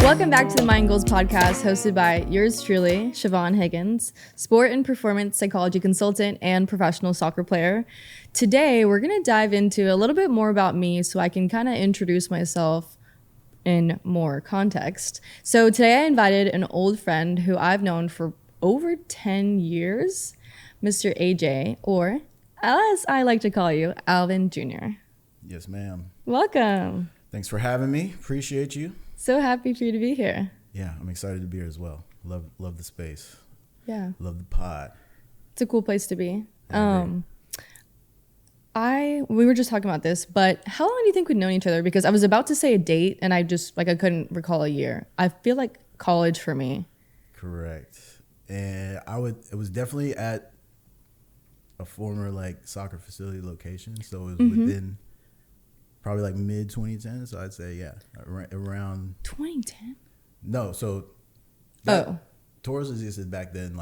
Welcome back to the Mind Goals podcast, hosted by yours truly, Siobhan Higgins, sport and performance psychology consultant and professional soccer player. Today, we're going to dive into a little bit more about me so I can kind of introduce myself in more context. So today I invited an old friend who I've known for over 10 years, Mr. AJ, or as I like to call you, Alvin Jr. Yes, ma'am. Welcome. Thanks for having me. Appreciate you. So happy for you to be here. Yeah, I'm excited to be here as well. Love the space. Yeah. Love the pod. It's a cool place to be. I We were just talking about this, but how long do you think we've known each other? Because I was about to say a date and I couldn't recall a year. I feel like college for me. Correct. And it was definitely at a former soccer facility location. So it was within probably mid 2010. So I'd say, yeah, around 2010? No. So Tours existed back then,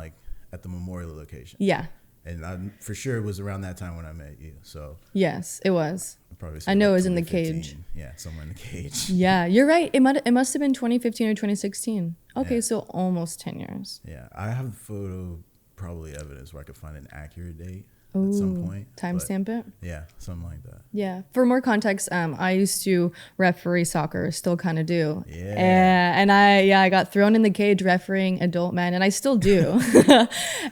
at the Memorial location. Yeah. And for sure it was around that time when I met you. So Yes, it was. probably I know it was in the cage. Yeah, somewhere in the cage. Yeah, you're right. It must have been 2015 or 2016. Okay, Yeah. so almost 10 years. Yeah, I have photo probably evidence where I could find an accurate date at some point. Timestamp it? Yeah, something like that. Yeah. For more context, I used to referee soccer, still kind of do. Yeah. And I got thrown in the cage refereeing adult men, and I still do.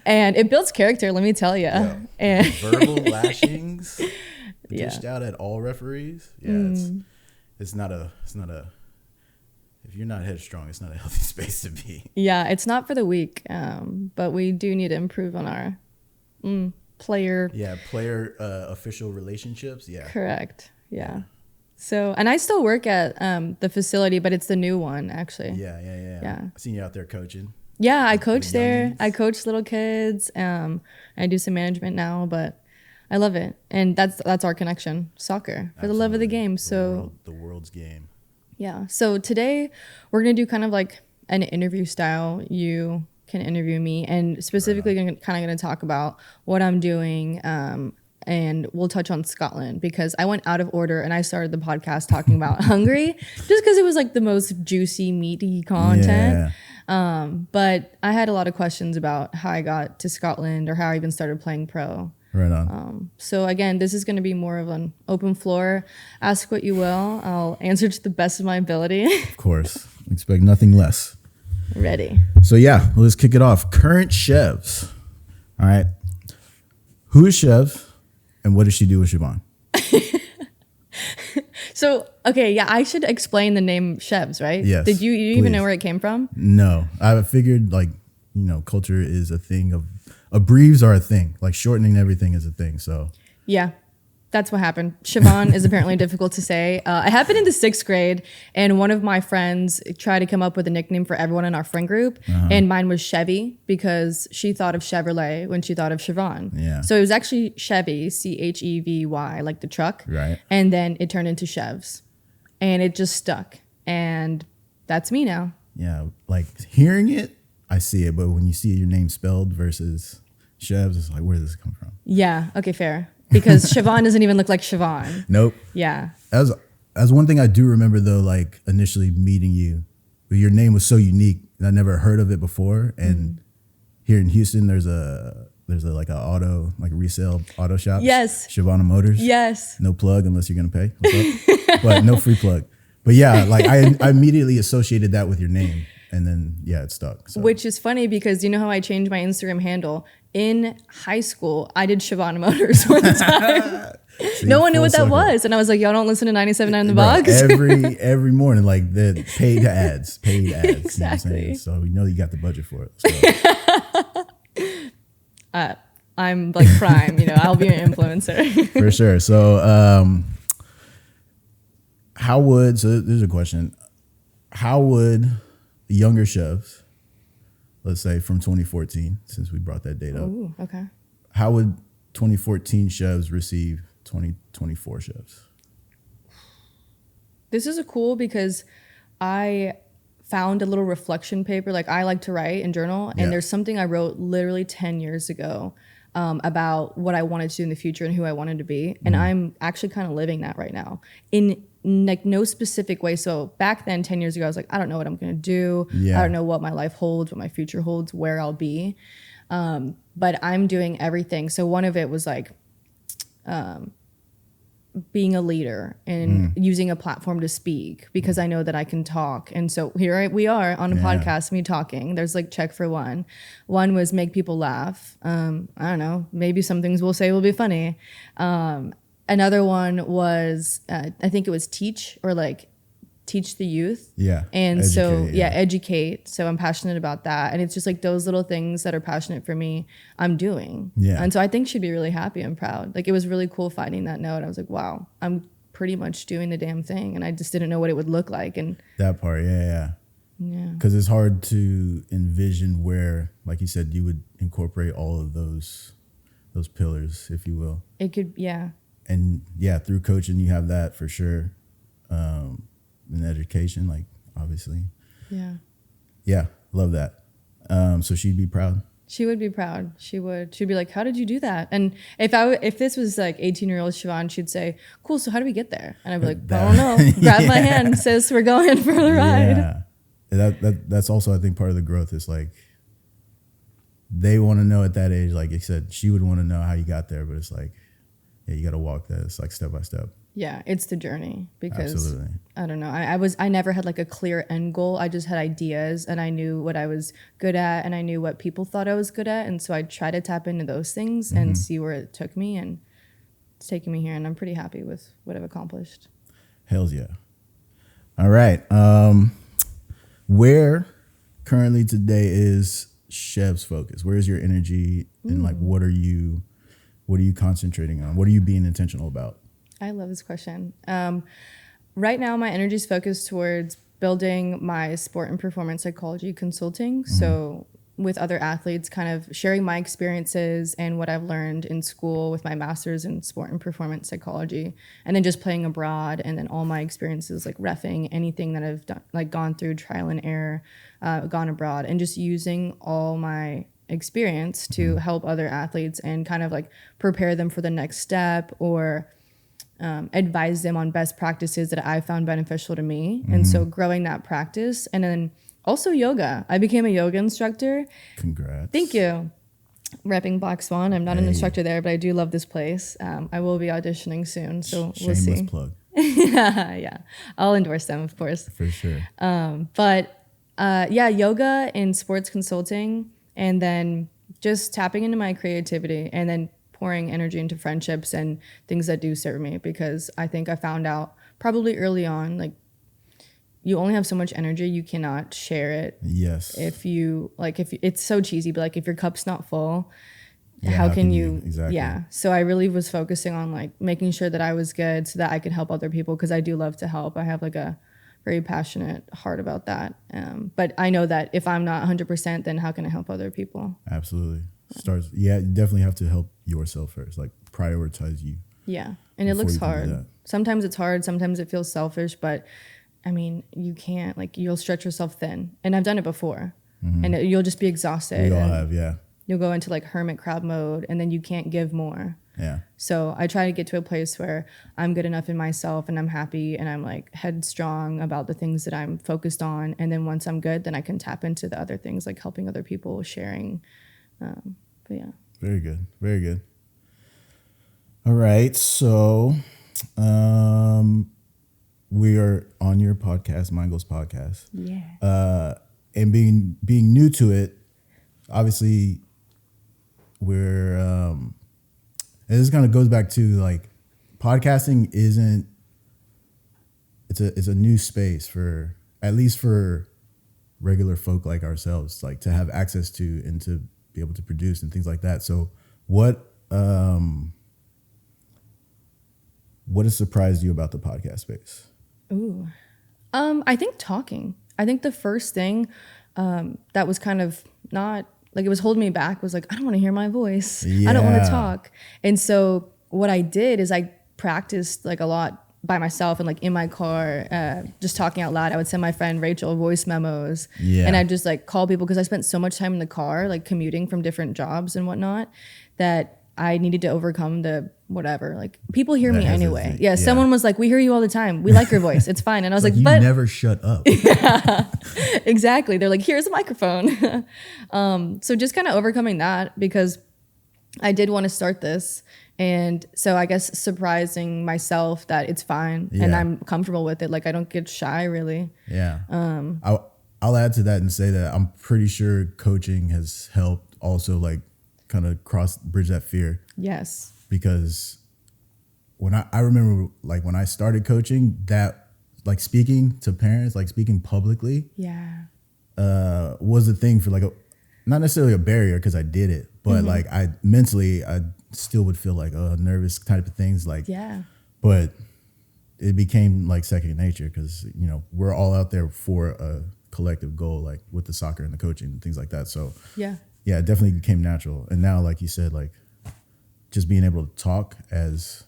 And it builds character, let me tell you. Yeah. And Verbal lashings Yeah. dished out at all referees. Yeah, it's not a. If you're not headstrong, it's not a healthy space to be. yeah, it's not for the weak, but we do need to improve on our player. Yeah, official relationships. Yeah. Correct. Yeah. So, and I still work at the facility, but it's the new one, actually. Yeah. I seen you out there coaching. Yeah, I coach The there. youngins. I coach little kids. I do some management now, but I love it. And that's our connection, soccer, for the love of the Absolutely. game. The So world's game. yeah. So today we're going to do kind of like an interview style. You can interview me, and specifically kind of going to talk about what I'm doing. And we'll touch on Scotland because I went out of order and I started the podcast talking about Hungary just because it was the most juicy, meaty content. Yeah. But I had a lot of questions about how I got to Scotland or how I even started playing pro. Right on. So again, this is going to be more of an open floor. Ask what you will. I'll answer to the best of my ability. Of course. Expect nothing less. Ready. So yeah, let's kick it off. Current Chevs. All right. Who is Chevs and what does she do with Siobhan? So, okay, yeah, I should explain the name Chevs, right? Yes, Did you even know please. where it came from? No, I figured culture is a thing of abbreves are a thing. Shortening everything is a thing. So Yeah, that's what happened. Siobhan is apparently difficult to say. It happened in the 6th grade, and one of my friends tried to come up with a nickname for everyone in our friend group, and mine was Chevy because she thought of Chevrolet when she thought of Siobhan. Yeah. So it was actually Chevy, Chevy, like the truck. Right. And then it turned into Chevs, and it just stuck, and that's me now. yeah, hearing it, I see it, but when you see your name spelled versus Chevs, it's where does this come from? Yeah, okay, fair. Because Siobhan doesn't even look like Siobhan. Nope. Yeah. As one thing I do remember though, initially meeting you, your name was so unique and I never heard of it before. And here in Houston, there's a auto resale auto shop. Yes. Siobhan Motors. Yes. No plug unless you're gonna pay. What's up? But no free plug. But yeah, I immediately associated that with your name, and then it stuck. So. Which is funny because you know how I changed my Instagram handle? In high school, I did Siobhan Motors one time. See, No one knew full what that circle. was. And I was like, y'all don't listen to 97.9 in the Bro, box? every morning, the paid ads. You know what I'm Exactly. saying? So we know you got the budget for it. So. I'm prime, I'll be an influencer. For sure. So, so there's a question. How would younger Chevs, let's say from 2014, since we brought that date up, Ooh, okay. how would 2014 Chevs receive 2024 Chevs? This is cool because I found a little reflection paper. I like to write and journal, and Yeah. there's something I wrote literally 10 years ago about what I wanted to do in the future and who I wanted to be. And I'm actually kind of living that right now in like no specific way. So back then, 10 years ago, I was like, I don't know what I'm going to do. Yeah. I don't know what my life holds, what my future holds, where I'll be. But I'm doing everything. So one of it was like being a leader and using a platform to speak because I know that I can talk. And so we are on a podcast, me talking. There's like check for one. One was make people laugh. I don't know, maybe some things we'll say will be funny. Another one was, I think it was teach the youth. Yeah. And educate, educate. So I'm passionate about that. And it's just like those little things that are passionate for me, I'm doing. Yeah. And so I think she'd be really happy and proud. Like it was really cool finding that note. I was like, wow, I'm pretty much doing the damn thing. And I just didn't know what it would look like. And that part. Yeah. Because it's hard to envision where, like you said, you would incorporate all of those pillars, if you will. It could, yeah. And yeah, through coaching, you have that for sure. In education, like obviously. Yeah, love that. So she'd be proud. She would be proud. She would. She'd be like, "How did you do that?" And if this was like 18-year-old Siobhan, she'd say, "Cool. So how do we get there?" And I'd be like, "I don't know." Grab my hand, sis. We're going for the ride. Yeah, that's also I think part of the growth is like they want to know at that age. Like you said, she would want to know how you got there, but it's like, yeah, you got to walk that. It's like step by step. Yeah, it's the journey because Absolutely. I don't know. I never had like a clear end goal. I just had ideas and I knew what I was good at and I knew what people thought I was good at. And so I try to tap into those things and see where it took me, and it's taking me here, and I'm pretty happy with what I've accomplished. Hells yeah. All right. Where currently today is Chev's focus? Where is your energy and like what are you concentrating on? What are you being intentional about? I love this question. Right now, my energy is focused towards building my sport and performance psychology consulting. So with other athletes, kind of sharing my experiences and what I've learned in school with my master's in sport and performance psychology, and then just playing abroad, and then all my experiences like reffing, anything that I've done, like gone through trial and error, gone abroad, and just using all my experience to help other athletes and kind of like prepare them for the next step or advise them on best practices that I found beneficial to me. And so growing that practice. And then also yoga. I became a yoga instructor. Congrats. Thank you. Repping Black Swan. I'm not an instructor there, but I do love this place. I will be auditioning soon, so we'll see. Shameless plug. Yeah. I'll endorse them, of course. For sure. But yoga and sports consulting, and then just tapping into my creativity, and then pouring energy into friendships and things that do serve me, because I think I found out probably early on, like you only have so much energy, you cannot share it. Yes. If it's so cheesy, but like if your cup's not full, how can you exactly. Yeah. So I really was focusing on like making sure that I was good so that I could help other people, because I do love to help. I have like a very passionate heart about that. But I know that if I'm not 100%, then how can I help other people? Absolutely. You definitely have to help yourself first, like prioritize you. Yeah. And it looks hard. Sometimes it's hard. Sometimes it feels selfish, but I mean, you can't, like, you'll stretch yourself thin. And I've done it before, and you'll just be exhausted. We all have, yeah. You'll go into like hermit crab mode, and then you can't give more. Yeah. So I try to get to a place where I'm good enough in myself and I'm happy and I'm like headstrong about the things that I'm focused on. And then once I'm good, then I can tap into the other things like helping other people, sharing. But yeah. Very good. Very good. All right. So we are on your podcast, Mind Goals Podcast. Yeah. And being new to it, obviously we're and this kind of goes back to like podcasting it's a new space for, at least for regular folk like ourselves, like to have access to and to be able to produce and things like that. So what has surprised you about the podcast space? Ooh. I think talking. I think the first thing that was kind of not, like, it was holding me back was like, I don't want to hear my voice. Yeah. I don't want to talk. And so what I did is I practiced like a lot by myself and like in my car, just talking out loud. I would send my friend Rachel voice memos, and I'd just like call people, because I spent so much time in the car, like commuting from different jobs and whatnot, that I needed to overcome the whatever. Like people hear That me anyway. hesitate. Yeah, Yeah. someone was like, we hear you all the time. We like your voice. It's fine. And I was like, you but never shut up. yeah, exactly. They're like, here's a microphone. So just kind of overcoming that, because I did want to start this. And so I guess surprising myself that it's fine and Yeah. I'm comfortable with it. Like I don't get shy really. Yeah. I'll add to that and say that I'm pretty sure coaching has helped also like kind of bridge that fear, Yes. because when I remember like when I started coaching, that like speaking to parents, like speaking publicly, Yeah. was a thing for like not necessarily a barrier because I did it, but like I mentally I still would feel like nervous type of things, like Yeah. but it became like second nature because you know we're all out there for a collective goal, like with the soccer and the coaching and things like that. So Yeah. yeah, it definitely became natural. And now, like you said, like just being able to talk as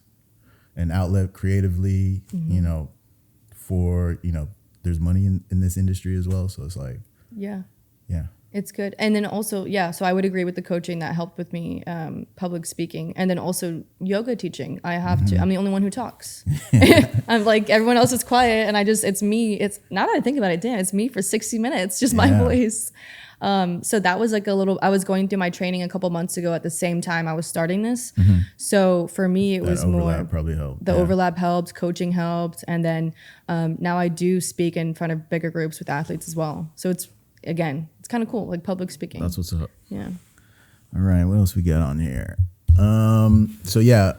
an outlet creatively, you know, for, you know, there's money in this industry as well. So it's like, Yeah. yeah. It's good. And then also, yeah, so I would agree with the coaching that helped with me, public speaking. And then also yoga teaching. I have to, I'm the only one who talks. I'm like, everyone else is quiet. And it's me. It's now that I think about it, damn, it's me for 60 minutes, just my voice. So that was like I was going through my training a couple months ago at the same time I was starting this. So for me, it That was overlap more, probably helped. the overlap helped, coaching helped. And then now I do speak in front of bigger groups with athletes as well. So it's kind of cool, like public speaking. That's what's up. Yeah. All right, what else we got on here? So yeah,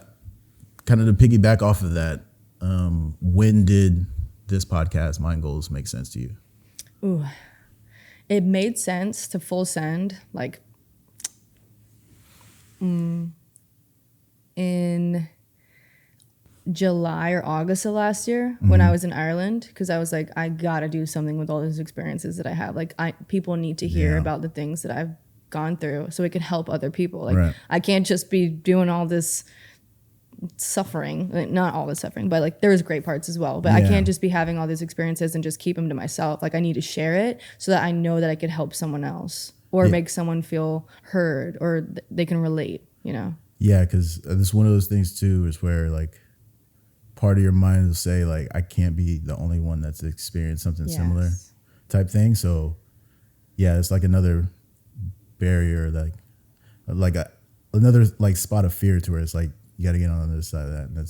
kind of to piggyback off of that, when did this podcast, Mind Goals, make sense to you? Ooh, it made sense to full send like in July or August of last year when I was in Ireland, because I was like, I gotta do something with all these experiences that I have. Like people need to hear about the things that I've gone through so it can help other people. Like I can't just be doing all this suffering, like, not all the suffering, but like there's great parts as well, but I can't just be having all these experiences and just keep them to myself. Like I need to share it so that I know that I could help someone else or make someone feel heard or they can relate, you know? Yeah, because this is one of those things too, is where like part of your mind will say like, I can't be the only one that's experienced something similar type thing. So yeah, it's like another barrier, another like spot of fear to where it's like, you got to get on the other side of that. And I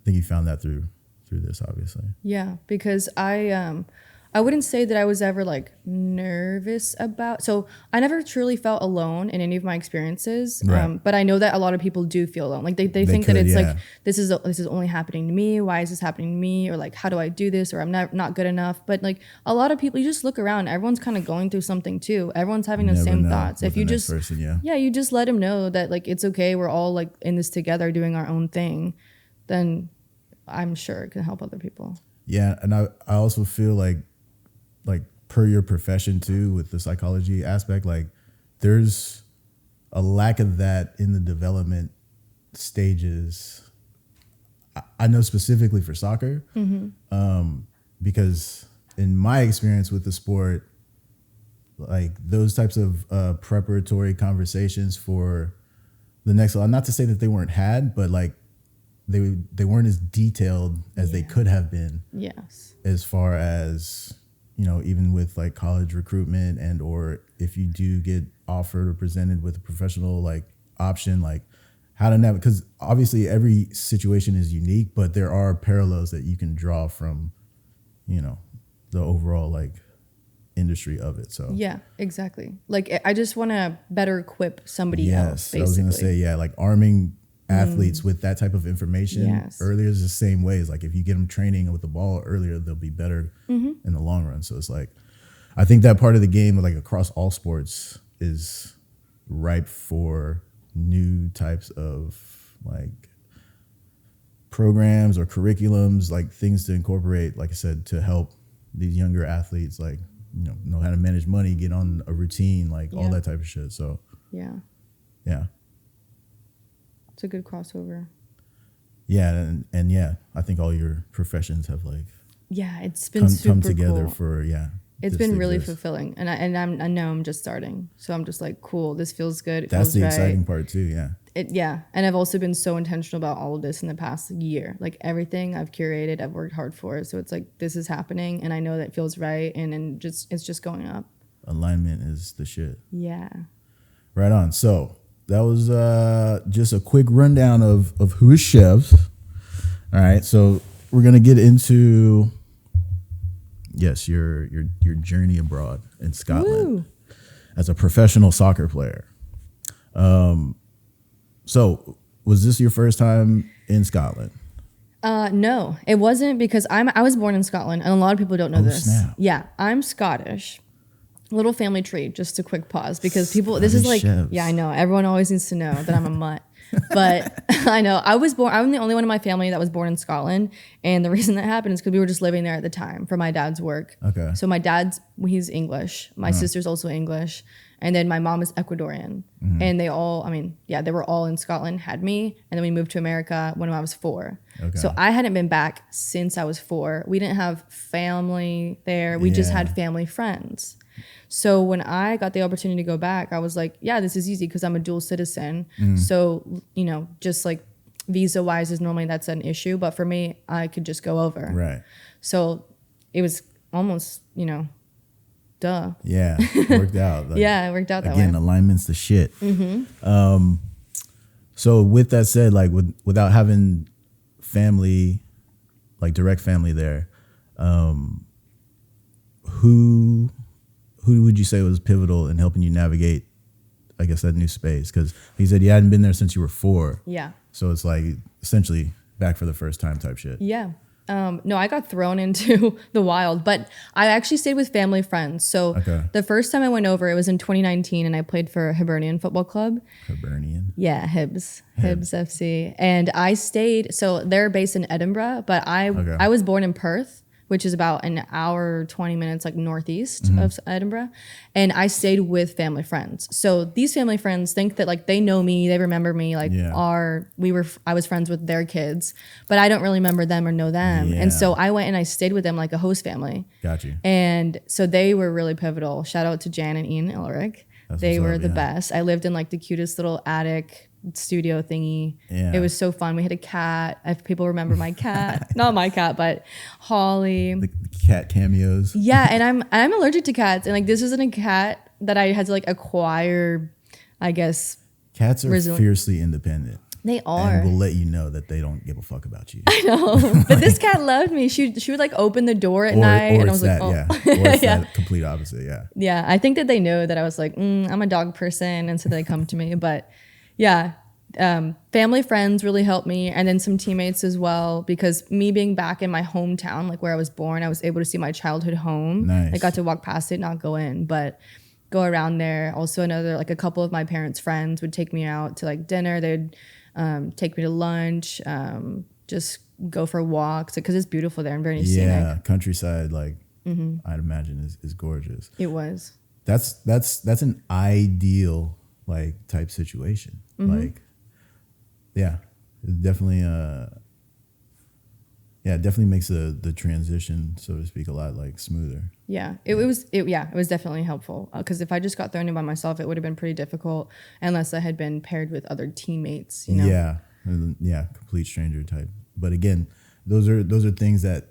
think you found that through this, obviously. Yeah, because I wouldn't say that I was ever like nervous about. So I never truly felt alone in any of my experiences. But I know that a lot of people do feel alone. Like they think that it's like this is only happening to me. Why is this happening to me? Or like how do I do this? Or I'm not good enough. But like a lot of people, you just look around. Everyone's kind of going through something too. Everyone's having the same thoughts. If you just you just let them know that like it's okay. We're all like in this together, doing our own thing. Then I'm sure it can help other people. Yeah, and I also feel like per your profession too, with the psychology aspect, like there's a lack of that in the development stages. I know specifically for soccer, because in my experience with the sport, like those types of preparatory conversations for the next level, not to say that they weren't had, but like they weren't as detailed as they could have been. Yes. As far as, you know, even with like college recruitment and or if you do get offered or presented with a professional like option, like how to navigate, because obviously every situation is unique, but there are parallels that you can draw from, you know, the overall like industry of it. So yeah, exactly. Like I just want to better equip somebody else. Basically. I was gonna say like arming athletes with that type of information earlier is the same way. It's like if you get them training with the ball earlier, they'll be better in the long run. So it's like, I think that part of the game, like across all sports, is ripe for new types of like programs or curriculums, like things to incorporate, like I said, to help these younger athletes, like, you know how to manage money, get on a routine, like all that type of shit. So yeah. It's a good crossover. Yeah, and yeah, I think all your professions have like it's been come together cool. for It's been really fulfilling, and I know I'm just starting, so I'm just like, cool. This feels good. That's the exciting part too. Yeah, Yeah. And I've also been so intentional about all of this in the past year. Like everything I've curated, I've worked hard for it. So it's like, this is happening and I know that feels right. And it's just going up. Alignment is the shit. Yeah. Right on. So that was just a quick rundown of who is Chevs. All right. So we're going to get into, yes, your journey abroad in Scotland. Woo. As a professional soccer player. So was this your first time in Scotland? No, it wasn't, because I was born in Scotland, and a lot of people don't know this. Snap. Yeah, I'm Scottish. Little family tree, just a quick pause, because people, this is like, Chevs. Yeah, I know. Everyone always needs to know that I'm a mutt. But I know I'm the only one in my family that was born in Scotland. And the reason that happened is because we were just living there at the time for my dad's work. Okay. So my dad's, he's English. My sister's also English. And then my mom is Ecuadorian. Mm-hmm. And they all, they were all in Scotland, had me. And then we moved to America when I was 4. Okay. So I hadn't been back since I was 4. We didn't have family there. We just had family friends. So when I got the opportunity to go back, I was like, yeah, this is easy because I'm a dual citizen. Mm. So, just like visa wise is normally that's an issue. But for me, I could just go over. Right. So it was almost, duh. Yeah, worked out. Like, yeah, it worked out that way. Again, alignment's the shit. Mm-hmm. So with that said, like without having family, like direct family there, who would you say was pivotal in helping you navigate, I guess, that new space? Because you said you hadn't been there since you were 4. Yeah. So it's like essentially back for the first time type shit. Yeah. No, I got thrown into the wild, but I actually stayed with family friends. So the first time I went over, it was in 2019, and I played for Hibernian Football Club. Hibernian? Yeah, Hibs FC. And I stayed, so they're based in Edinburgh, but I was born in Perth, which is about an hour, 20 minutes, like northeast of Edinburgh. And I stayed with family friends. So these family friends think that like they know me, they remember me, like I was friends with their kids, but I don't really remember them or know them. Yeah. And so I went and I stayed with them like a host family. Got you. And so they were really pivotal. Shout out to Jan and Ian Ulrich. They were the best. I lived in like the cutest little attic studio thingy. Yeah. It was so fun. We had a cat. If people remember my cat, not my cat, but Holly. The cat cameos. Yeah, and I'm allergic to cats, and like this isn't a cat that I had to like acquire. I guess cats are fiercely independent. They are. And will let you know that they don't give a fuck about you. I know, but this cat loved me. She would like open the door at night, and I was like, oh, yeah. Or it's that complete opposite. Yeah. Yeah, I think that they know that I was like, I'm a dog person, and so they come to me, but. Yeah. Family friends really helped me, and then some teammates as well, because me being back in my hometown, like where I was born, I was able to see my childhood home. Nice. I got to walk past it, not go in, but go around there. Also like a couple of my parents' friends would take me out to like dinner. They'd take me to lunch, just go for walks because it's beautiful there and very scenic. Yeah, countryside, like I'd imagine is gorgeous. It was. That's an ideal like type situation. Like, yeah, it definitely definitely makes the transition, so to speak, a lot like smoother. Yeah, it was definitely helpful, because if I just got thrown in by myself, it would have been pretty difficult unless I had been paired with other teammates. Yeah, complete stranger type. But again, those are things that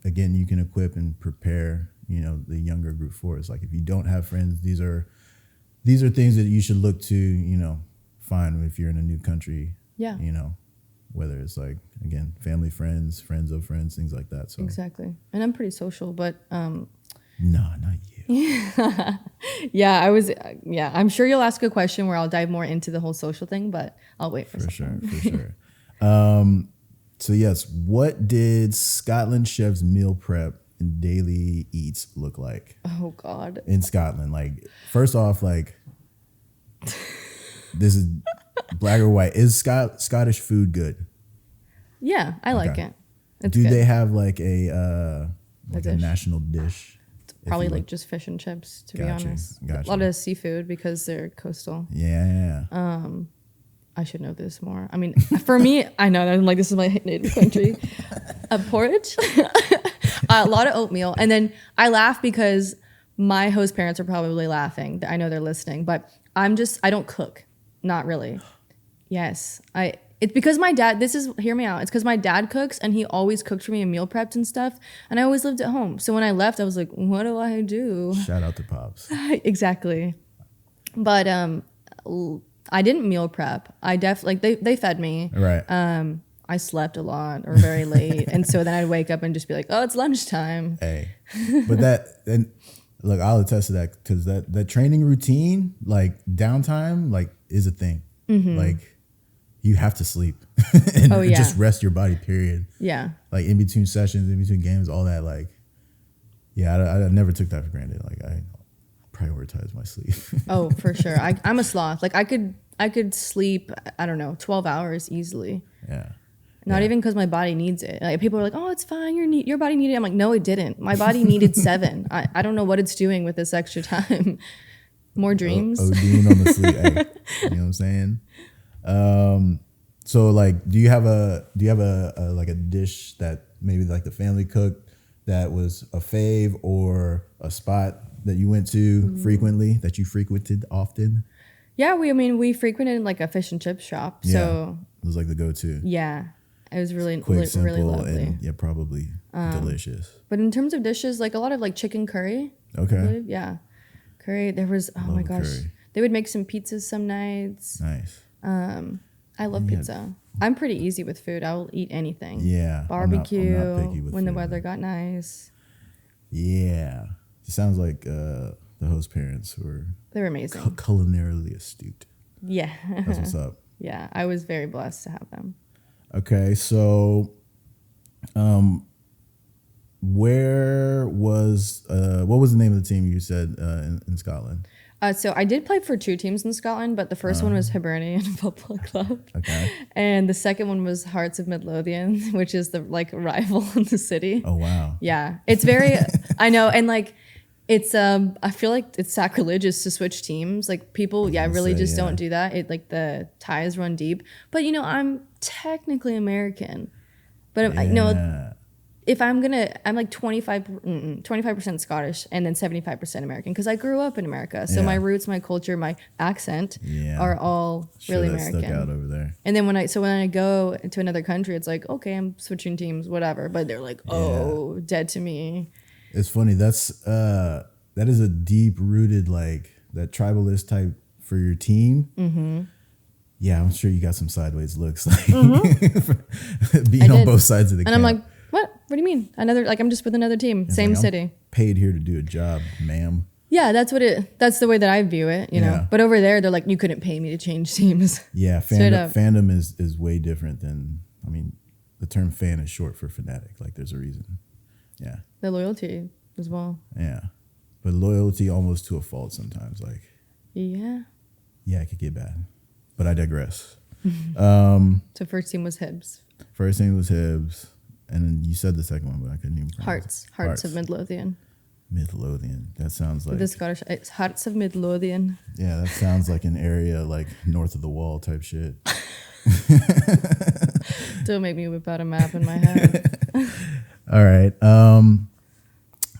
again you can equip and prepare the younger group for. It's like if you don't have friends, these are things that you should look to, find if you're in a new country. Yeah. Whether it's like, again, family, friends of friends, things like that. So exactly. And I'm pretty social, but no, not you. Yeah, I was. Yeah, I'm sure you'll ask a question where I'll dive more into the whole social thing, but I'll wait for sure. So yes, what did Scotland Chef's meal prep and daily eats look like? Oh God. In Scotland, like first off, like this is black or white. Is Scottish food good? Yeah, I like it. Do they have like a national dish? Probably like just fish and chips, to be honest. A lot of seafood because they're coastal. Yeah. I should know this more. I mean, for me, I know that I'm like, this is my native country. Porridge, a lot of oatmeal. And then I laugh because my host parents are probably laughing. I know they're listening, but I don't cook. Not really. Yes. It's because my dad, hear me out. It's because my dad cooks and he always cooked for me and meal prepped and stuff. And I always lived at home. So when I left, I was like, what do I do? Shout out to Pops. Exactly. But I didn't meal prep. I definitely, they fed me. Right. I slept a lot or very late. And so then I'd wake up and just be like, oh, it's lunchtime. Hey. But and look, I'll attest to that because that training routine, like downtime, like is a thing. Mm-hmm. Like, you have to sleep and just rest your body, period. Yeah. Like in between sessions, in between games, all that. Like, yeah, I never took that for granted. Like I prioritize my sleep. Oh, for sure. I'm a sloth. Like I could sleep, I don't know, 12 hours easily. Yeah. Not even because my body needs it. Like people are like, oh, it's fine. Your body needed it. I'm like, no, it didn't. My body needed 7. I don't know what it's doing with this extra time. More dreams. ODing on the sleep. Hey, you know what I'm saying? So like, do you have a like a dish that maybe like the family cooked that was a fave or a spot that you went to frequently, that you frequented often? Yeah, we frequented like a fish and chip shop. So it was like the go-to. Yeah, it was really quick, simple, really lovely. And probably delicious. But in terms of dishes, like a lot of like chicken curry. Okay. Yeah, curry. There was my gosh, curry. They would make some pizzas some nights. Nice. I love pizza. I'm pretty easy with food. I will eat anything. Yeah. Barbecue. I'm not picky with when food, the weather got nice. Yeah. It sounds like the host parents were. They were amazing. Culinarily astute. Yeah. That's what's up. Yeah. I was very blessed to have them. Okay. So, where was what was the name of the team you said in Scotland? So I did play for 2 teams in Scotland, but the first one was Hibernian Football Club. Okay. And the second one was Hearts of Midlothian, which is the like rival in the city. Oh wow. Yeah. It's very I know, and like it's I feel like it's sacrilegious to switch teams. Like people really don't do that. It like the ties run deep. But you know, I'm technically American. But I know if I'm like 25% Scottish and then 75% American because I grew up in America. So my roots, my culture, my accent are all really American. Stuck out over there. And then when I go to another country, it's like, okay, I'm switching teams, whatever. But they're like, oh, dead to me. It's funny. That is a deep rooted like that tribalist type for your team. Mm-hmm. Yeah, I'm sure you got some sideways looks like being on both sides of the camp. And I'm like, what do you mean? I'm just with another team, same city. I'm paid here to do a job, ma'am. Yeah, that's the way that I view it, you know. But over there, they're like, you couldn't pay me to change teams. Yeah, fandom is way different than, I mean, the term fan is short for fanatic. Like there's a reason. Yeah. The loyalty as well. Yeah. But loyalty almost to a fault sometimes. Like. Yeah. Yeah, it could get bad. But I digress. So first team was Hibs. And then you said the second one, but I couldn't even pronounce it. Hearts of Midlothian. Midlothian. That sounds like... The Scottish... It's Hearts of Midlothian. Yeah, that sounds like an area like north of the wall type shit. Don't make me whip out a map in my head. All right.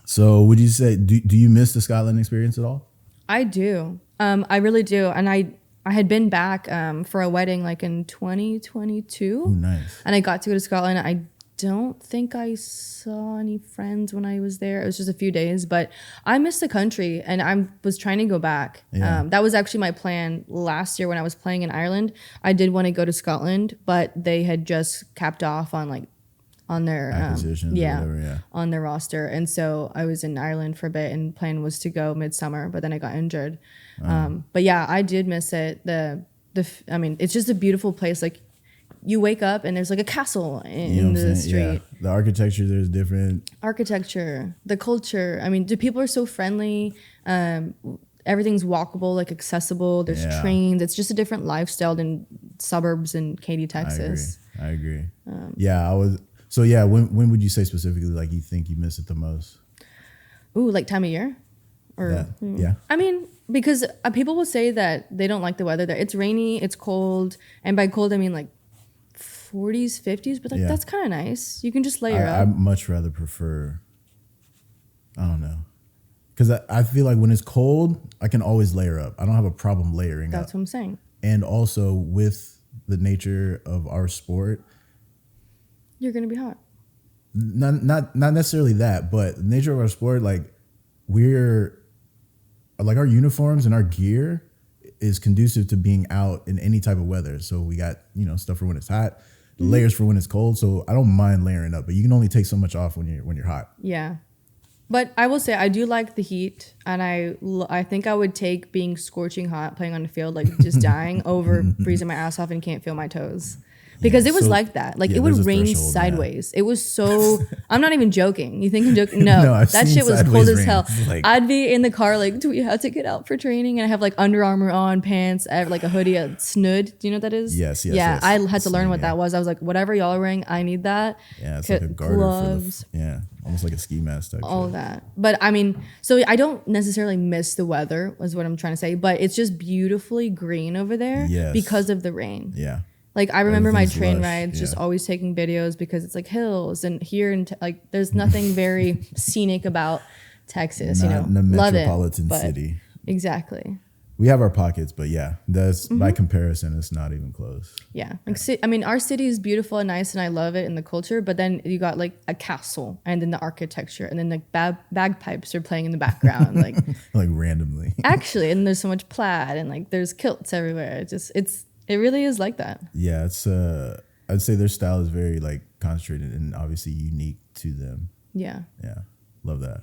So would you say... Do you miss the Scotland experience at all? I do. I really do. And I had been back for a wedding like in 2022. Oh, nice. And I got to go to Scotland. I don't think I saw any friends when I was there. It was just a few days, but I missed the country and I was trying to go back. Yeah. That was actually my plan last year when I was playing in Ireland. I did want to go to Scotland, but they had just capped off on their acquisitions or whatever, on their roster. And so I was in Ireland for a bit and plan was to go midsummer, but then I got injured. But yeah, I did miss it. I mean, it's just a beautiful place. Like you wake up and there's like a castle in the street. Yeah. The architecture there is different. The culture. I mean, the people are so friendly. Everything's walkable, like accessible. There's trains. It's just a different lifestyle than suburbs in Katy, Texas. I agree. So yeah, when would you say specifically like you think you miss it the most? Ooh, like time of year? Or yeah. I mean, because people will say that they don't like the weather there. It's rainy, it's cold, and by cold I mean like 40s, 50s, but like that's kind of nice. You can just layer up. I much rather prefer, I don't know. Because I feel like when it's cold, I can always layer up. I don't have a problem layering up. That's what I'm saying. And also with the nature of our sport, You're gonna be hot. Not necessarily that, but the nature of our sport, like we're like our uniforms and our gear is conducive to being out in any type of weather. So we got, stuff for when it's hot, layers for when it's cold. So I don't mind layering up, but you can only take so much off when you're hot. Yeah. But I will say I do like the heat, and I think I would take being scorching hot, playing on the field, like just dying, over freezing my ass off and can't feel my toes. Because it was like that. Like, it would rain sideways. It was so... I'm not even joking. You think I'm joking? No, that shit was cold as hell. Like, I'd be in the car like, do we have to get out for training? And I have like Under Armour on, pants, I have like a hoodie, a snood. Do you know what that is? Yes. Yeah, I had to learn what that was. I was like, whatever y'all are wearing, I need that. Yeah, it's like a garter gloves. Almost like a ski mask type. All that. But I mean, so I don't necessarily miss the weather, is what I'm trying to say. But it's just beautifully green over there because of the rain. Yeah. Like, I remember my train rides, just always taking videos because it's like hills, and here in like there's nothing very scenic about Texas. Not in a metropolitan city. Exactly. We have our pockets, but that's by comparison, it's not even close. Yeah. Like, I mean, our city is beautiful and nice, and I love it, and the culture. But then you got like a castle, and then the architecture, and then like bagpipes are playing in the background, like like randomly. Actually, and there's so much plaid, and like there's kilts everywhere. It really is like that. Yeah, it's I'd say their style is very like concentrated and obviously unique to them. Yeah. Yeah. Love that.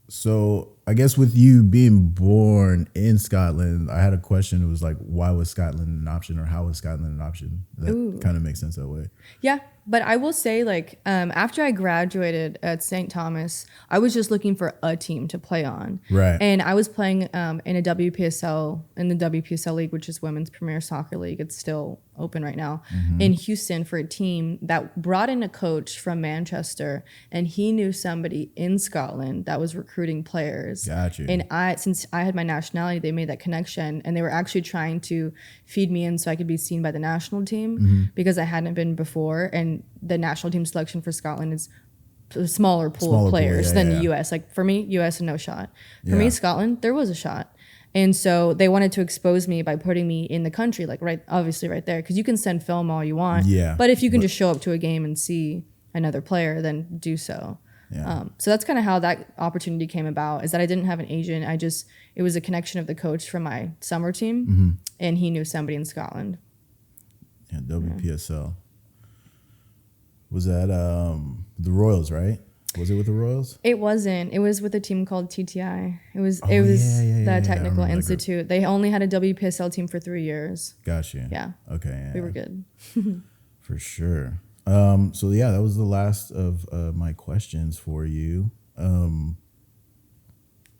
So I guess with you being born in Scotland, I had a question. It was like, why was Scotland an option, or how was Scotland an option? That kind of makes sense that way. Yeah. But I will say, like, after I graduated at St. Thomas, I was just looking for a team to play on. Right. And I was playing in the WPSL League, which is Women's Premier Soccer League. It's still open right now, in Houston, for a team that brought in a coach from Manchester, and he knew somebody in Scotland that was recruiting players. Gotcha. And since I had my nationality, they made that connection, and they were actually trying to feed me in so I could be seen by the national team because I hadn't been before. And the national team selection for Scotland is a smaller pool of players than the US. Like, for me, US, no shot. For me, Scotland, there was a shot. And so they wanted to expose me by putting me in the country, like obviously right there, because you can send film all you want. Yeah. But if you can just show up to a game and see another player, then do so. Yeah. So that's kind of how that opportunity came about, is that I didn't have an agent. It was a connection of the coach from my summer team, and he knew somebody in Scotland. Yeah, WPSL. Was that the Royals, right? Was it with the Royals? It wasn't. It was with a team called TTI. It was the Technical Institute. They only had a WPSL team for 3 years. Gotcha. Yeah. Okay. Yeah. We were good. For sure. So that was the last of my questions for you.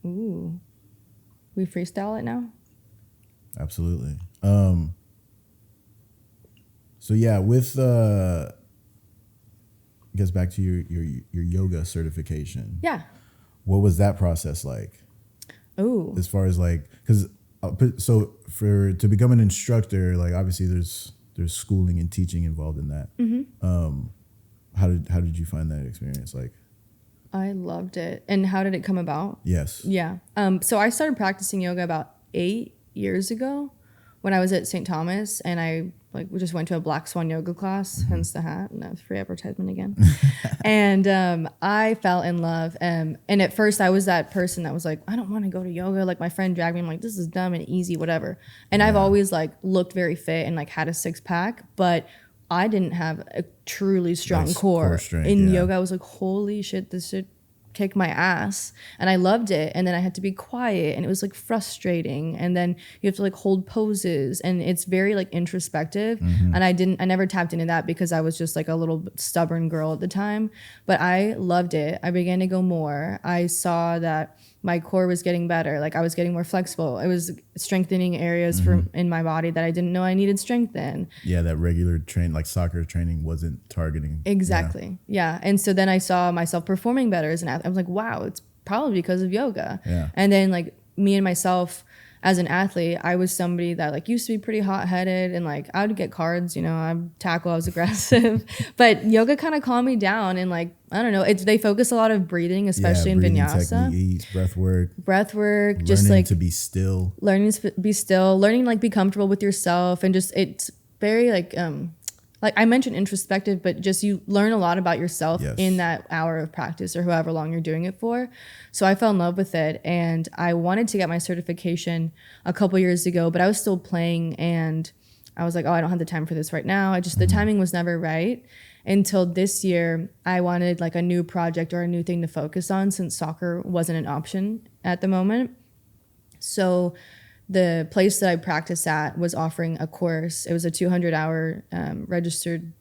Ooh. We freestyle it now? Absolutely. So with I guess back to your yoga certification. Yeah. What was that process like? Oh. As far as like, because to become an instructor, like obviously there's schooling and teaching involved in that. How did you find that experience like? I loved it. And how did it come about? Yes. Yeah. So I started practicing yoga about 8 years ago when I was at St. Thomas, and we just went to a Black Swan yoga class, hence the hat, and that was free advertisement again. And I fell in love. And at first I was that person that was like, I don't want to go to yoga. Like, my friend dragged me. I'm like, this is dumb and easy, whatever. And I've always like looked very fit and like had a 6-pack, but I didn't have a truly strong core strength, in yoga. I was like, holy shit, this should kick my ass. And I loved it. And then I had to be quiet, and it was like frustrating. And then you have to like hold poses, and it's very like introspective. And I never tapped into that because I was just like a little stubborn girl at the time, but I loved it. I began to go more. I saw that my core was getting better. Like, I was getting more flexible. It was strengthening areas in my body that I didn't know I needed strength in. Yeah, that regular like soccer training wasn't targeting. Exactly. Yeah. And so then I saw myself performing better as an athlete. I was like, wow, it's probably because of yoga. Yeah. And then like me and myself, as an athlete, I was somebody that like used to be pretty hot-headed and like I would get cards, you know, I'd tackle, I was aggressive. But yoga kind of calmed me down and like, I don't know, they focus a lot of breathing, especially in breathing vinyasa. techniques, breath work, just like to be still. Learning to be still, learning like be comfortable with yourself, and just it's very like I mentioned introspective, but just you learn a lot about yourself in that hour of practice or however long you're doing it for. So I fell in love with it, and I wanted to get my certification a couple years ago, but I was still playing, and I was like, oh, I don't have the time for this right now. I just the timing was never right until this year. I wanted like a new project or a new thing to focus on since soccer wasn't an option at the moment. So the place that I practice at was offering a course. It was a 200-hour registered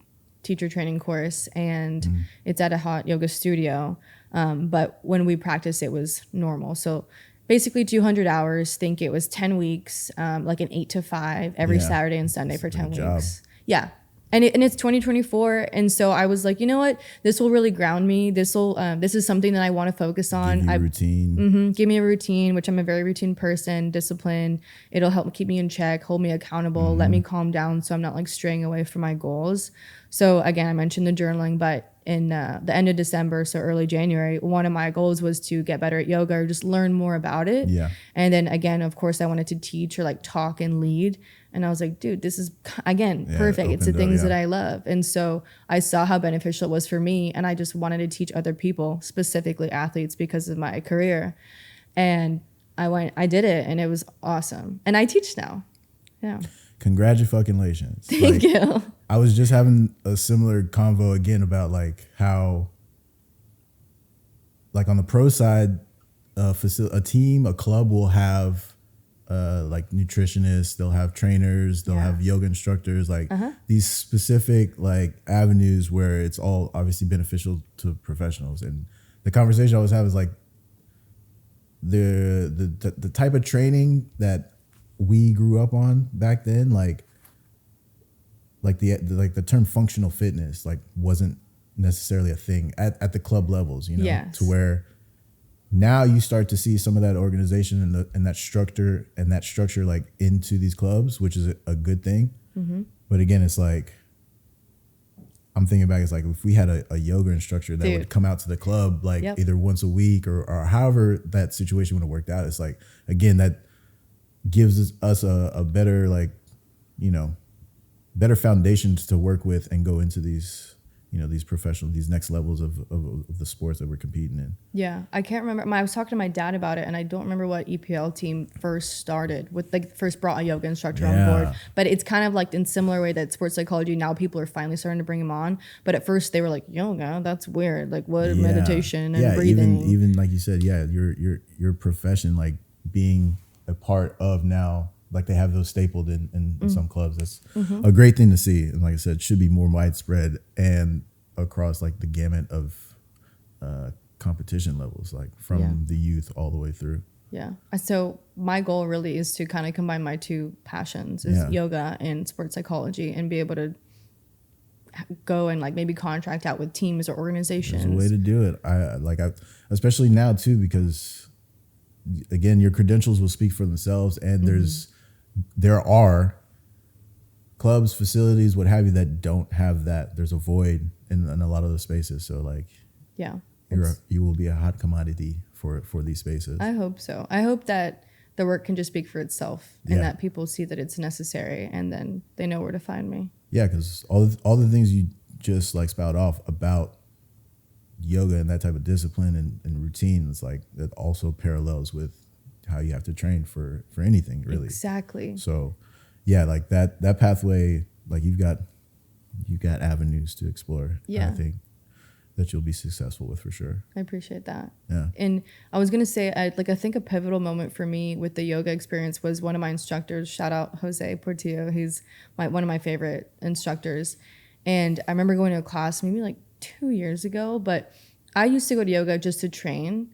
teacher training course, and it's at a hot yoga studio. But when we practiced, it was normal. So basically 200 hours, think it was 10 weeks, like an 8 to 5 every Saturday and Sunday for 10 weeks. Yeah. And it's 2024, and so I was like, you know what? This will really ground me. This is something that I want to focus on. Give you a routine. Give me a routine, which I'm a very routine person. Discipline. It'll help keep me in check, hold me accountable, let me calm down, so I'm not like straying away from my goals. So again, I mentioned the journaling, but in the end of December, so early January, one of my goals was to get better at yoga or just learn more about it. Yeah. And then again, of course, I wanted to teach or like talk and lead. And I was like, dude, this is, again, perfect. It's the things that I love. And so I saw how beneficial it was for me. And I just wanted to teach other people, specifically athletes, because of my career. And I did it, and it was awesome. And I teach now. Yeah. Congratulations. Thank you. I was just having a similar convo again about like how, like on the pro side, a team, a club will have like nutritionists, they'll have trainers, they'll have yoga instructors, like these specific like avenues where it's all obviously beneficial to professionals. And the conversation I was having is like the type of training that we grew up on back then, like the term functional fitness like wasn't necessarily a thing at the club levels, you know, to where now you start to see some of that organization and that structure like into these clubs, which is a good thing. But again, it's like, I'm thinking back, it's like if we had a yoga instructor that would come out to the club like either once a week or however that situation would have worked out, it's like, again, that gives us a better, like, you know, better foundations to work with and go into these, you know, these professional, these next levels of the sports that we're competing in. Yeah. I can't remember. I was talking to my dad about it, and I don't remember what EPL team first started with, like first brought a yoga instructor on board. But it's kind of like in similar way that sports psychology, now people are finally starting to bring them on. But at first they were like, yoga, that's weird. Like what meditation and breathing. Even like you said, your profession, like being a part of now, like they have those stapled in some clubs. That's a great thing to see. And like I said, it should be more widespread and across like the gamut of competition levels, like from the youth all the way through. Yeah. So my goal really is to kind of combine my two passions, is yoga and sports psychology, and be able to go and like maybe contract out with teams or organizations. There's a way to do it. I especially now too, because again, your credentials will speak for themselves, and there are clubs, facilities, what have you, that don't have that. There's a void in a lot of those spaces. So like, you will be a hot commodity for these spaces. I hope so. I hope that the work can just speak for itself, and that people see that it's necessary, and then they know where to find me. Yeah, because all the things you just like spout off about yoga and that type of discipline and routine, it's like that also parallels with how you have to train for anything, really. Exactly. So yeah, like that pathway, like you've got avenues to explore. Yeah. I think that you'll be successful with for sure. I appreciate that. Yeah. And I was going to say, I think a pivotal moment for me with the yoga experience was one of my instructors, shout out Jose Portillo. He's one of my favorite instructors. And I remember going to a class maybe like 2 years ago, but I used to go to yoga just to train.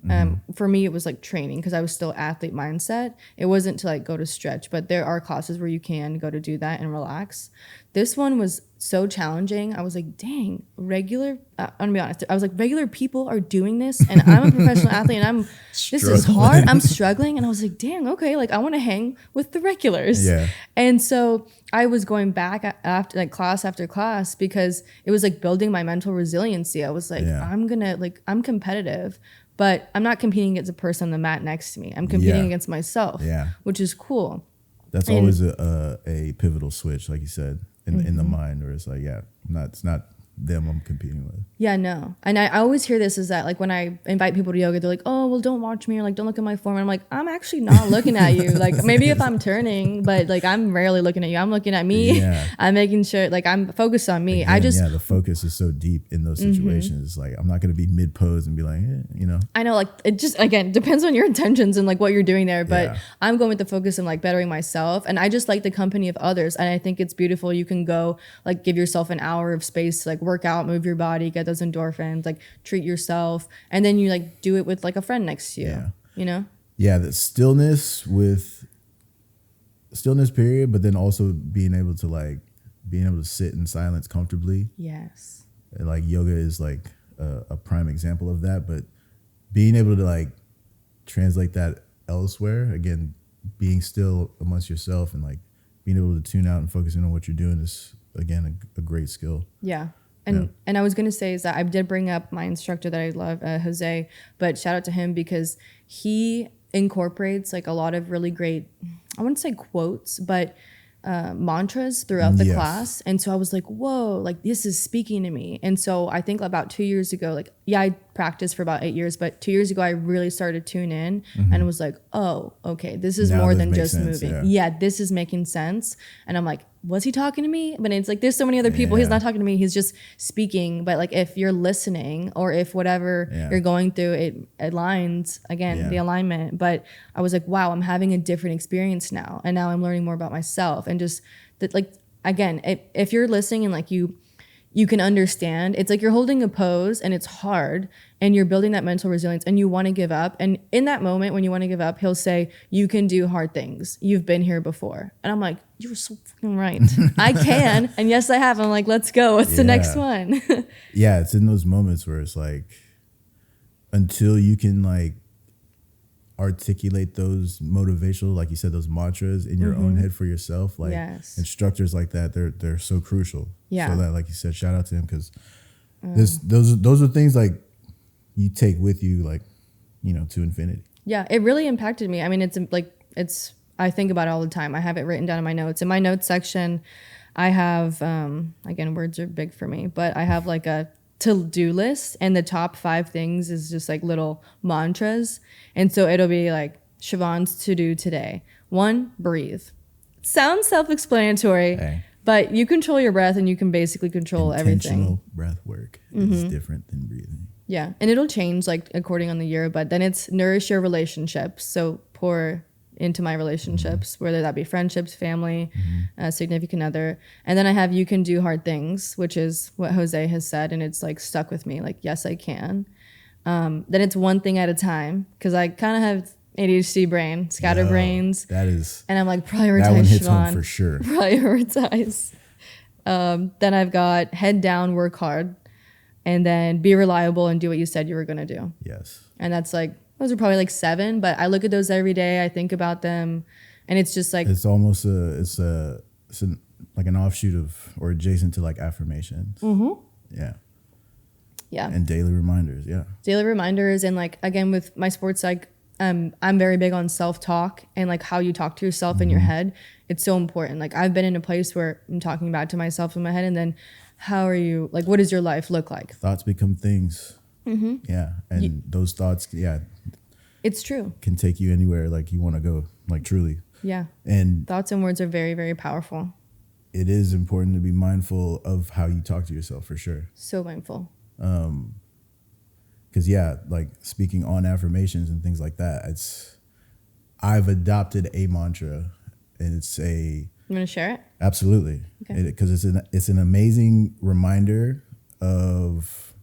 For me, it was like training because I was still athlete mindset. It wasn't to like go to stretch, but there are classes where you can go to do that and relax. This one was so challenging. I was like, dang, I'm gonna be honest. I was like, regular people are doing this, and I'm a professional athlete, and this is hard. I'm struggling, and I was like, dang, okay, like I want to hang with the regulars. Yeah. And so I was going back after like class after class because it was like building my mental resiliency. I was like, I'm competitive, but I'm not competing against a person on the mat next to me. I'm competing against myself, which is cool. That's always a pivotal switch, like you said, in the mind, where it's like, it's not them I'm competing with. Yeah, no. And I always hear this is that like when I invite people to yoga, they're like, oh, well, don't watch me, or like, don't look at my form. And I'm like, I'm actually not looking at you. Like maybe if I'm turning, but like I'm rarely looking at you. I'm looking at me. Yeah. I'm making sure like I'm focused on me. Again, the focus is so deep in those situations. It's like, I'm not going to be mid pose and be like, I know, like it just, again, depends on your intentions and like what you're doing there. But I'm going with the focus of like bettering myself. And I just like the company of others. And I think it's beautiful. You can go like give yourself an hour of space to like work out, move your body, get those endorphins, like treat yourself, and then you like do it with like a friend next to you. You know? Yeah, the stillness period, but then also being able to sit in silence comfortably. Yes. And like yoga is like a prime example of that, but being able to like translate that elsewhere, again, being still amongst yourself and like being able to tune out and focusing on what you're doing is again a great skill. Yeah. And I was going to say is that I did bring up my instructor that I love, Jose, but shout out to him because he incorporates like a lot of really great, I wouldn't say quotes, but mantras throughout the class. And so I was like, whoa, like this is speaking to me. And so I think about 2 years ago, like, I practiced for about 8 years, but 2 years ago, I really started to tune in and was like, oh, okay, this is more than just moving. Yeah, this is making sense. And I'm like, was he talking to me? But it's like, there's so many other people. He's not talking to me. He's just speaking. But like, if you're listening or if whatever you're going through, it aligns again, the alignment. But I was like, wow, I'm having a different experience now. And now I'm learning more about myself. And just that, like, again, if you're listening and like you can understand, it's like you're holding a pose and it's hard and you're building that mental resilience and you want to give up. And in that moment, when you want to give up, he'll say, you can do hard things. You've been here before. And I'm like, you were so fucking right. I can. And yes, I have. I'm like, let's go. What's the next one? Yeah. It's in those moments where it's like, until you can like articulate those motivational, like you said, those mantras in your own head for yourself, like instructors like that, they're so crucial. So that, like you said, shout out to him, because those are things like you take with you, like, to infinity. Yeah, it really impacted me. I mean, I think about it all the time. I have it written down in my notes. In my notes section, I have again, words are big for me, but I have like a to-do list, and the top 5 things is just like little mantras. And so it'll be like Siobhan's to do today. 1, breathe. Sounds self-explanatory, but you control your breath and you can basically control everything. Intentional breath work is different than breathing. Yeah, and it'll change like according on the year, but then it's nourish your relationships. So pour into my relationships, whether that be friendships, family, significant other. And then I have you can do hard things, which is what Jose has said, and it's like stuck with me, like, yes, I can. Then it's one thing at a time, because I kind of have ADHD brain, scatterbrains. That is, and I'm like, prioritize. That one hits Siobhan, home for sure. Prioritize. Then I've got head down, work hard, and then be reliable and do what you said you were going to do. Yes. And that's like, those are probably like 7, but I look at those every day. I think about them, and it's just like, it's almost like an offshoot of, or adjacent to like affirmations. Yeah. And daily reminders. Yeah. Daily reminders. And like, again, with my sports psych, I'm very big on self-talk and like how you talk to yourself in your head. It's so important. Like, I've been in a place where I'm talking back to myself in my head, and then how are you, like, what does your life look like? Thoughts become things. Yeah. And those thoughts, it's true, can take you anywhere like you want to go, like, truly. Yeah. And thoughts and words are very, very powerful. It is important to be mindful of how you talk to yourself, for sure. So mindful. Because like speaking on affirmations and things like that, I've adopted a mantra, and you want to share it? Absolutely. Okay. Because it's an amazing reminder of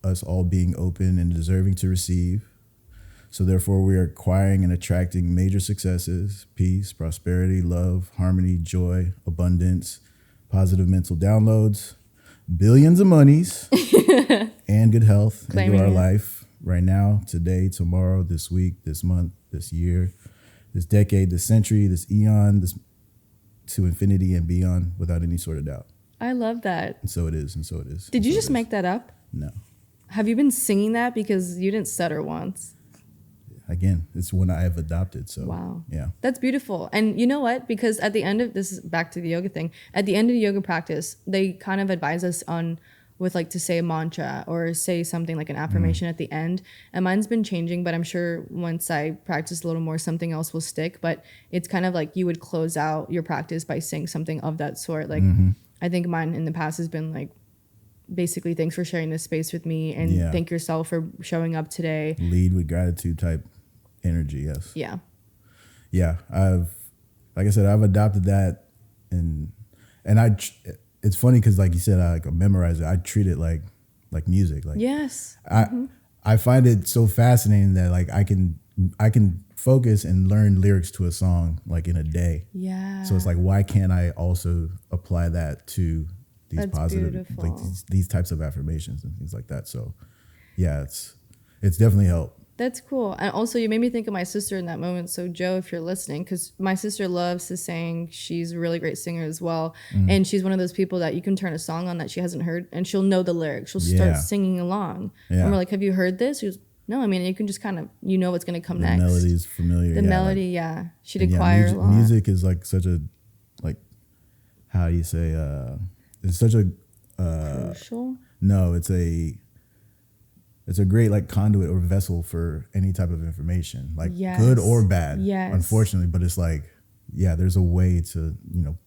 us all being open and deserving to receive. So therefore, we are acquiring and attracting major successes: peace, prosperity, love, harmony, joy, abundance, positive mental downloads, billions of monies, and good health into our life right now, today, tomorrow, this week, this month, this year, this decade, this century, this eon, this to infinity and beyond, without any sort of doubt. I love that. And so it is, and so it is. Did you just make that up? No. Have you been singing that? Because you didn't stutter once. Again, it's one I have adopted. So wow. Yeah. That's beautiful. And you know what? Because at the end of this is back to the yoga thing. At the end of the yoga practice, they kind of advise us on with like to say a mantra or say something like an affirmation at the end. And mine's been changing, but I'm sure once I practice a little more, something else will stick. But it's kind of like you would close out your practice by saying something of that sort. Like I think mine in the past has been like, basically, thanks for sharing this space with me, and thank yourself for showing up today. Lead with gratitude type energy. Yes. Yeah. Yeah. Like I said, I've adopted that, and it's funny because, like you said, I memorize it. I treat it like music. Like yes. I find it so fascinating that like I can focus and learn lyrics to a song like in a day. Yeah. So it's like, why can't I also apply that to these That's positive, beautiful. like these types of affirmations and things like that? So yeah, it's definitely helped. That's cool. And also you made me think of my sister in that moment. So Joe, if you're listening, because my sister loves to sing. She's a really great singer as well. And she's one of those people that you can turn a song on that she hasn't heard and she'll know the lyrics. She'll start singing along. Yeah. And we're like, have you heard this? She goes, no, I mean, you can just kind of, you know what's going to come next. The melody's familiar. The melody, like, she did choir a lot. Music is like such a, like, how do you say, it's such a... crucial? No, it's a great like conduit or vessel for any type of information, like good or bad. Yes. Unfortunately, but it's like, yeah, there's a way to,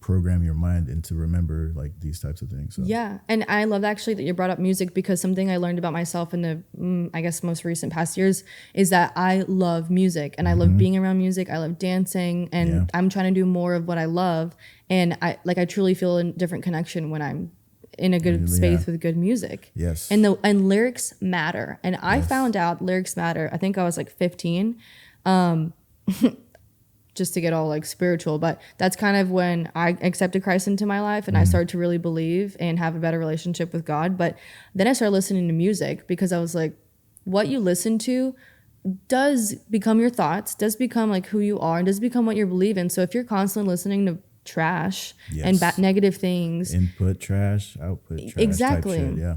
program your mind and to remember like these types of things. So. Yeah. And I love actually that you brought up music, because something I learned about myself in the, I guess, most recent past years is that I love music and I love being around music. I love dancing, and I'm trying to do more of what I love. And I truly feel a different connection when I'm in a good space with good music. Yes. And lyrics matter. And I found out lyrics matter. I think I was like 15. Just to get all like spiritual, but that's kind of when I accepted Christ into my life and I started to really believe and have a better relationship with God. But then I started listening to music, because I was like, what you listen to does become your thoughts, does become like who you are, and does become what you believe in. So if you're constantly listening to trash and negative things, input trash, output trash, exactly type shit, yeah.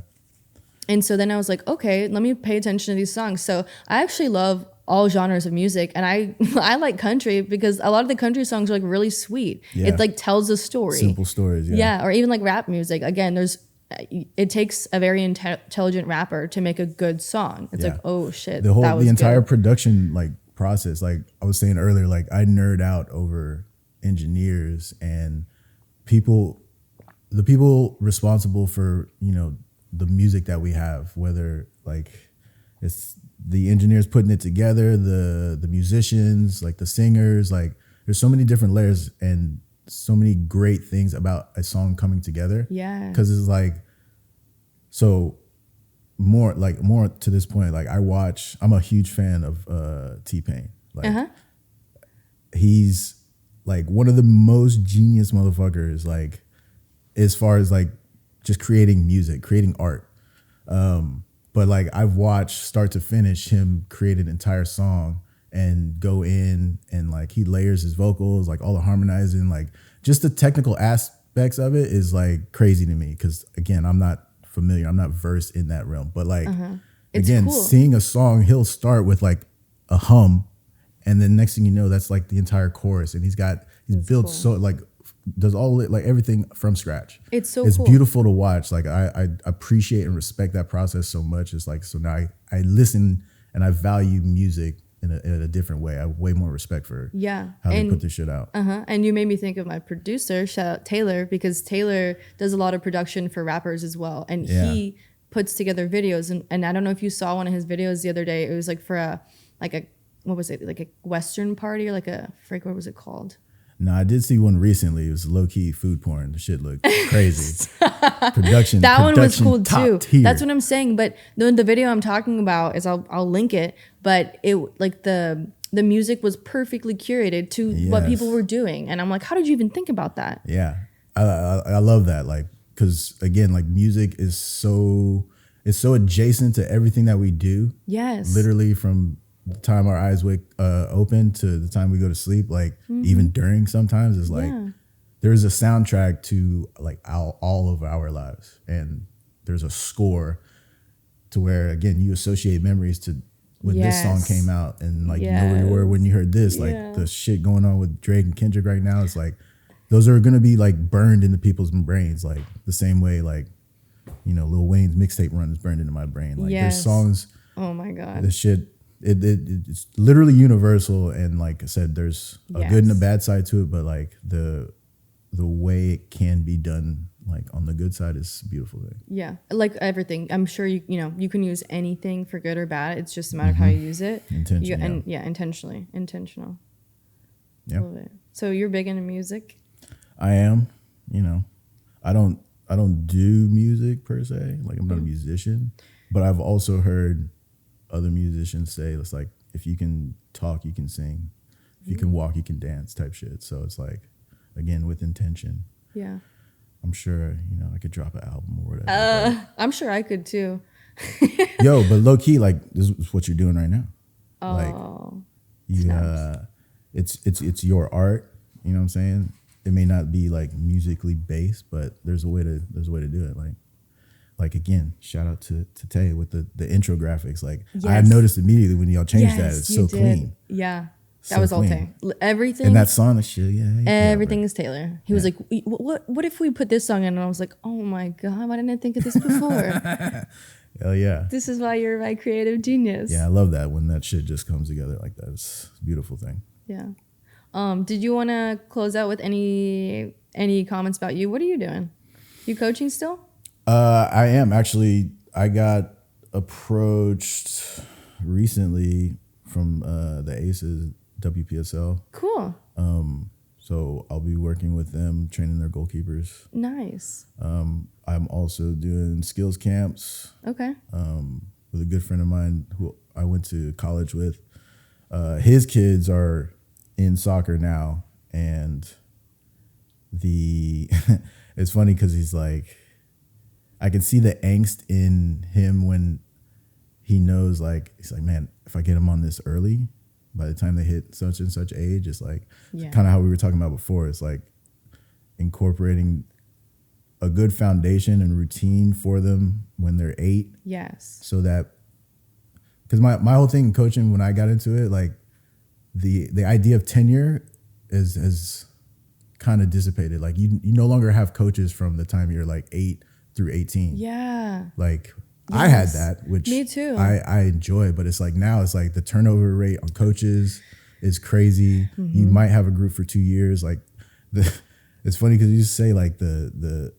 And so then I was like, okay, let me pay attention to these songs. So I actually love all genres of music, and I like country because a lot of the country songs are like really sweet. It like tells a story, simple stories. Yeah, or even like rap music. Again, it takes a very intelligent rapper to make a good song. It's like, oh shit, the entire production like process. Like I was saying earlier, like I nerd out over engineers and the people responsible for the music that we have, whether like it's the engineers putting it together, the musicians, like the singers, like there's so many different layers and so many great things about a song coming together. Yeah, because it's like, so more to this point, like I'm a huge fan of T-Pain. Like he's like one of the most genius motherfuckers, like as far as like just creating music, creating art. But like I've watched start to finish him create an entire song and go in and like he layers his vocals, like all the harmonizing, like just the technical aspects of it is like crazy to me. Because again, I'm not familiar, I'm not versed in that realm. But like again, cool. Seeing a song, he'll start with like a hum, and then next thing you know, that's like the entire chorus, and he's built cool. So like does all it like everything from scratch. It's cool. Beautiful to watch. Like I appreciate and respect that process so much. It's like, so now I listen and I value music in a different way. I have way more respect for how they put this shit out. And you made me think of my producer, shout out Taylor, because Taylor does a lot of production for rappers as well, and he puts together videos. And I don't know if you saw one of his videos the other day. It was like for a what was it, like a Western party, or like what was it called? No, I did see one recently. It was low-key food porn. The shit looked crazy. Production. That one was cool too. Tier. That's what I'm saying. But the video I'm talking about is I'll link it. But it like the music was perfectly curated to what people were doing, and I'm like, how did you even think about that? Yeah. I love that, like, because again, like music is it's so adjacent to everything that we do. Yes. Literally from the time our eyes wake open to the time we go to sleep, like even during sometimes is like there's a soundtrack to like all of our lives, and there's a score to where again you associate memories to when this song came out, and like you know where you were when you heard this, like the shit going on with Drake and Kendrick right now. It's like those are gonna be like burned into people's brains, like the same way like you know Lil Wayne's mixtape run is burned into my brain. Like there's songs. Oh my god. The shit. It's literally universal, and like I said, there's a good and a bad side to it, but like the way it can be done, like on the good side, is a beautiful thing. Yeah, like everything. I'm sure you you can use anything for good or bad. It's just a matter of how you use it. Intentional. Intentional. Yeah. Love it. So you're big into music? I am. You know, I don't do music per se. Like I'm not a musician, but I've also heard other musicians say it's like if you can talk, you can sing. If you can walk, you can dance type shit. So it's like, again, with intention. Yeah. I'm sure, you know, I could drop an album or whatever. I'm sure I could too. Yo, but low key, like this is what you're doing right now. Oh, like you, it's your art. You know what I'm saying? It may not be like musically based, but there's a way to do it. Like again, shout out to Tay with the intro graphics. Like I noticed immediately when y'all changed that. It's so clean. Yeah. That so was all clean. Tay. Everything. And that song, that shit, everything is Taylor. He was like, what if we put this song in? And I was like, oh my God, why didn't I think of this before? Hell yeah. This is why you're my creative genius. Yeah, I love that when that shit just comes together like that. It's a beautiful thing. Yeah. Did you want to close out with any comments about you? What are you doing? You coaching still? I am actually. I got approached recently from the Aces WPSL. Cool. So I'll be working with them, training their goalkeepers. Nice. I'm also doing skills camps. Okay. With a good friend of mine who I went to college with. His kids are in soccer now, and it's funny because he's like, I can see the angst in him when he knows, like, he's like, man, if I get him on this early, by the time they hit such and such age, it's like kind of how we were talking about before. It's like incorporating a good foundation and routine for them when they're 8. Yes. So that, because my whole thing in coaching, when I got into it, like the idea of tenure is kind of dissipated. Like you no longer have coaches from the time you're like 8 through 18. Yeah. Like I had that, which me too. I enjoy, but it's like now it's like the turnover rate on coaches is crazy. You might have a group for 2 years. Like it's funny because you just say like the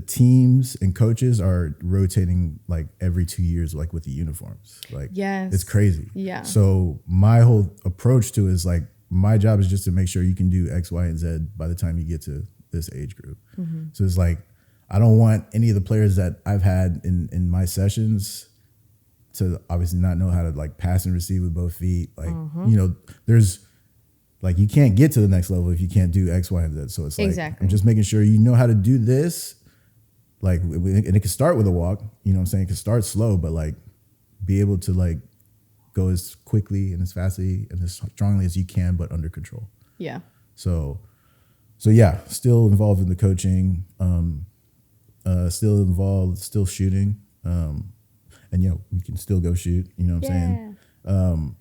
teams and coaches are rotating like every 2 years, like with the uniforms. Like it's crazy. Yeah. So my whole approach to it is like my job is just to make sure you can do X, Y, and Z by the time you get to this age group. So it's like I don't want any of the players that I've had in my sessions to obviously not know how to like pass and receive with both feet. Like, you know, there's like, you can't get to the next level if you can't do X, Y, and Z. So it's like, I'm just making sure you know how to do this. Like, and it can start with a walk, you know what I'm saying? It can start slow, but like be able to like go as quickly and as fastly and as strongly as you can, but under control. Yeah. So yeah, still involved in the coaching, still involved, still shooting. And you know, we can still go shoot, you know what I'm saying?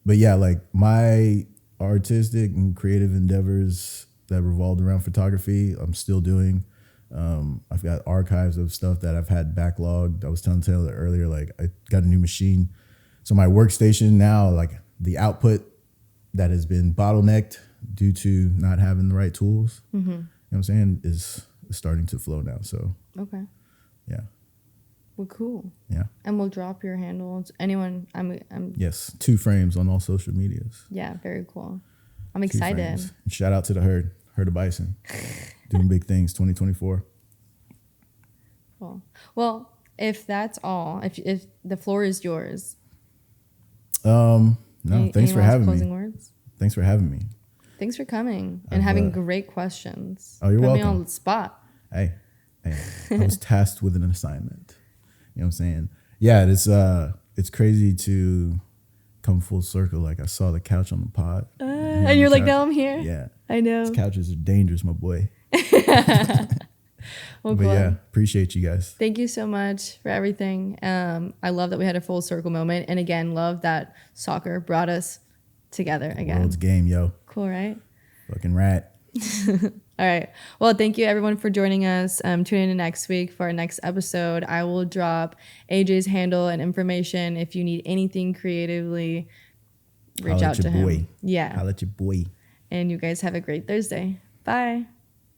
But yeah, like my artistic and creative endeavors that revolved around photography, I'm still doing. I've got archives of stuff that I've had backlogged. I was telling Taylor earlier, like I got a new machine. So my workstation now, like the output that has been bottlenecked due to not having the right tools, you know what I'm saying, is starting to flow now. So okay. Yeah. Well, cool. Yeah. And we'll drop your handles. Anyone, I'm yes, 2 frames on all social medias. Yeah, very cool. I'm excited. Shout out to the herd of bison. Doing big things 2024. Cool. Well, if that's all, if the floor is yours. No, thanks for having me. Closing words? Thanks for having me. Thanks for coming and having great questions. Oh, you're welcome. Put me on the spot. Hey, I was tasked with an assignment. You know what I'm saying? Yeah, it's crazy to come full circle. Like I saw the couch on the pod. And you're like, now I'm here? Yeah. I know. These couches are dangerous, my boy. Well, but cool. yeah, appreciate you guys. Thank you so much for everything. I love that we had a full circle moment. And again, love that soccer brought us together again. World's game, yo. Cool, right? Fucking rat. All right. Well, thank you everyone for joining us. Tune in next week for our next episode. I will drop AJ's handle and information. If you need anything creatively, reach out to him. Boy. Yeah. I'll let your boy. And you guys have a great Thursday. Bye.